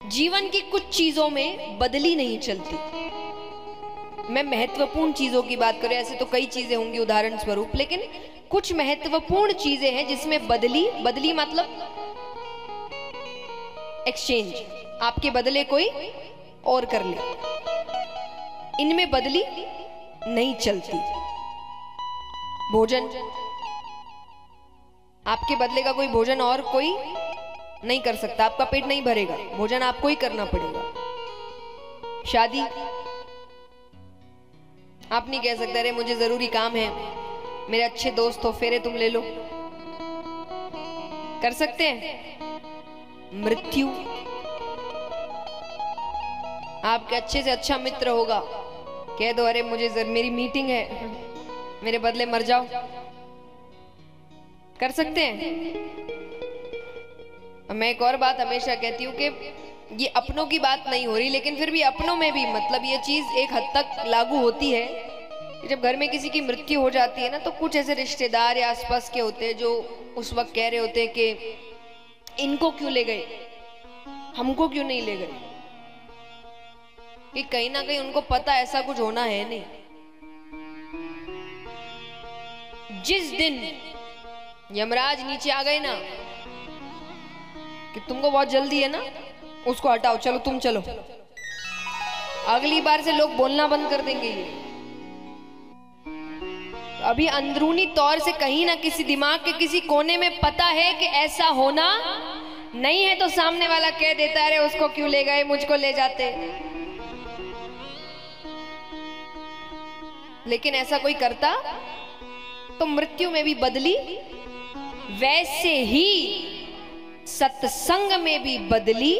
जीवन की कुछ चीजों में बदली नहीं चलती। मैं महत्वपूर्ण चीजों की बात करूं, ऐसे तो कई चीजें होंगी उदाहरण स्वरूप, लेकिन कुछ महत्वपूर्ण चीजें हैं जिसमें बदली मतलब एक्सचेंज, आपके बदले कोई और कर ले, इनमें बदली नहीं चलती। भोजन, आपके बदले का कोई भोजन और कोई नहीं कर सकता, आपका पेट नहीं भरेगा, भोजन आपको ही करना पड़ेगा। शादी, आप नहीं कह सकते अरे मुझे जरूरी काम है, मेरे अच्छे दोस्त हो, फेरे तुम ले लो, कर सकते हैं। मृत्यु, आपके अच्छे से अच्छा मित्र होगा, कह दो अरे मुझे मेरी मीटिंग है, मेरे बदले मर जाओ, कर सकते हैं। मैं एक और बात हमेशा कहती हूँ कि ये अपनों की बात नहीं हो रही, लेकिन फिर भी अपनों में भी मतलब ये चीज एक हद तक लागू होती है कि जब घर में किसी की मृत्यु हो जाती है ना, तो कुछ ऐसे रिश्तेदार या आसपास के होते हैं जो उस वक्त कह रहे होते हैं कि इनको क्यों ले गए, हमको क्यों नहीं ले गए, कि कहीं ना कहीं उनको पता ऐसा कुछ होना है नहीं। जिस दिन यमराज नीचे आ गए ना कि तुमको बहुत जल्दी है ना, उसको हटाओ, चलो तुम चलो, अगली बार से लोग बोलना बंद कर देंगे। ये तो अभी अंदरूनी तौर से कहीं ना किसी दिमाग के किसी कोने में पता है कि ऐसा होना नहीं है, तो सामने वाला कह देता है अरे उसको क्यों ले गए, मुझको ले जाते। लेकिन ऐसा कोई करता तो मृत्यु में भी बदली, वैसे ही सत्संग में भी बदली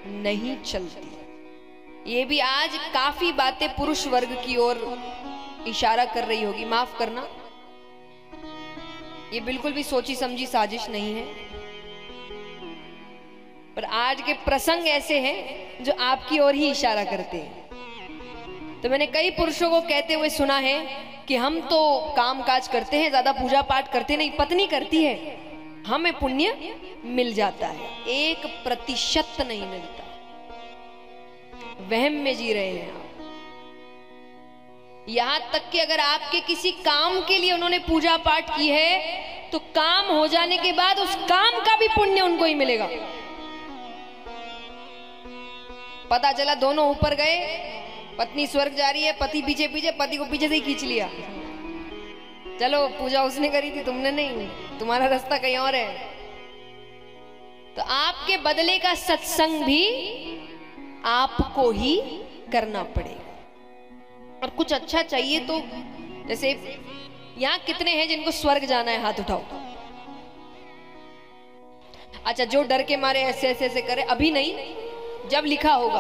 नहीं चलती। ये भी आज काफी बातें पुरुष वर्ग की ओर इशारा कर रही होगी, माफ करना, ये बिल्कुल भी सोची समझी साजिश नहीं है, पर आज के प्रसंग ऐसे हैं जो आपकी ओर ही इशारा करते हैं। तो मैंने कई पुरुषों को कहते हुए सुना है कि हम तो काम काज करते हैं, ज्यादा पूजा पाठ करते नहीं, पत्नी करती है, हमें पुण्य मिल जाता है। 1% नहीं मिलता, वहम में जी रहे हैं आप। यहां तक कि अगर आपके किसी काम के लिए उन्होंने पूजा पाठ की है, तो काम हो जाने के बाद उस काम का भी पुण्य उनको ही मिलेगा। पता चला दोनों ऊपर गए, पत्नी स्वर्ग जा रही है, पति पीछे पीछे, पति को पीछे से ही खींच लिया, चलो पूजा उसने करी थी, तुमने नहीं, तुम्हारा रास्ता कहीं और है। तो आपके बदले का सत्संग भी आपको ही करना पड़ेगा। और कुछ अच्छा चाहिए तो, जैसे यहां कितने हैं जिनको स्वर्ग जाना है, हाथ उठाओ। अच्छा, जो डर के मारे ऐसे ऐसे ऐसे करे, अभी नहीं, जब लिखा होगा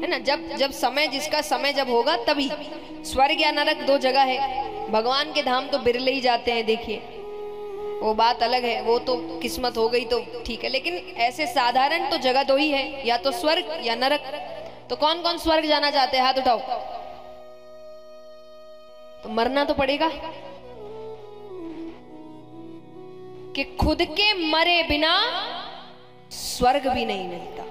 है ना, जब समय, जिसका समय जब होगा तभी। स्वर्ग या नरक दो जगह है, भगवान के धाम तो बिरले ही जाते हैं, देखिए वो बात अलग है, वो तो किस्मत हो गई तो ठीक है, लेकिन ऐसे साधारण तो जगह दो ही है, या तो स्वर्ग या नरक। तो कौन कौन स्वर्ग जाना चाहते हैं, हाथ उठाओ। तो मरना तो पड़ेगा, कि खुद के मरे बिना स्वर्ग भी नहीं मिलता।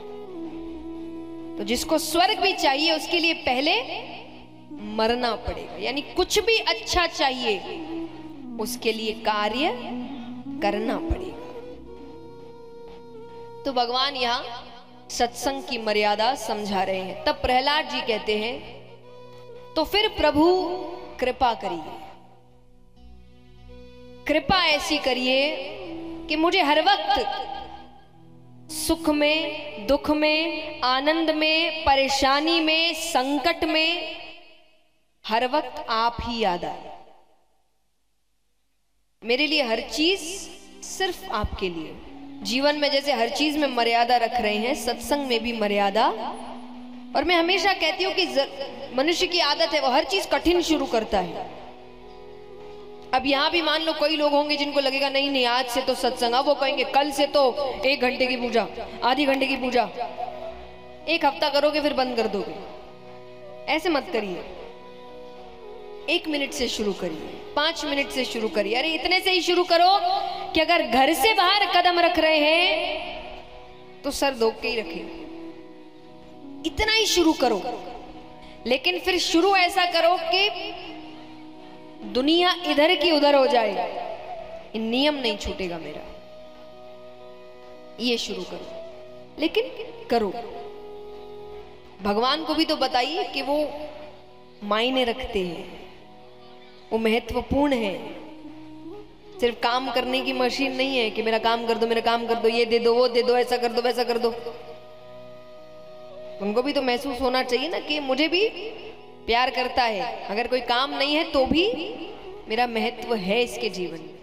तो जिसको स्वर्ग भी चाहिए उसके लिए पहले मरना पड़ेगा, यानी कुछ भी अच्छा चाहिए उसके लिए कार्य करना पड़ेगा। तो भगवान यहां सत्संग की मर्यादा समझा रहे हैं। तब प्रहलाद जी कहते हैं, तो फिर प्रभु कृपा करिए, कृपा ऐसी करिए कि मुझे हर वक्त सुख में, दुख में, आनंद में, परेशानी में, संकट में, हर वक्त आप ही याद आए। मेरे लिए हर चीज सिर्फ आपके लिए। जीवन में जैसे हर चीज में मर्यादा रख रहे हैं, सत्संग में भी मर्यादा। और मैं हमेशा कहती हूँ कि मनुष्य की आदत है, वो हर चीज कठिन शुरू करता है। अब यहां भी मान लो कोई लोग होंगे जिनको लगेगा नहीं नहीं आज से तो सत्संग, अब वो कहेंगे कल से तो 1 घंटे की पूजा, आधी घंटे की पूजा, 1 हफ्ता करोगे फिर बंद कर दोगे। ऐसे मत करिए, 1 मिनट से शुरू करिए, 5 मिनट से शुरू करिए। अरे इतने से ही शुरू करो कि अगर घर से बाहर कदम रख रहे हैं तो सर धो के ही रखे, इतना ही शुरू करो। लेकिन फिर शुरू ऐसा करो कि दुनिया इधर की उधर हो जाए, ये नियम नहीं छूटेगा मेरा, ये शुरू करो। लेकिन करो। भगवान को भी तो बताइए कि वो मायने रखते हैं, वो महत्वपूर्ण है। सिर्फ काम करने की मशीन नहीं है कि मेरा काम कर दो, मेरा काम कर दो, ये दे दो, वो दे दो, ऐसा कर दो, वैसा कर दो। उनको भी तो महसूस होना चाहिए ना कि मुझे भी प्यार करता है। अगर कोई काम नहीं है तो भी मेरा महत्व है इसके जीवन में।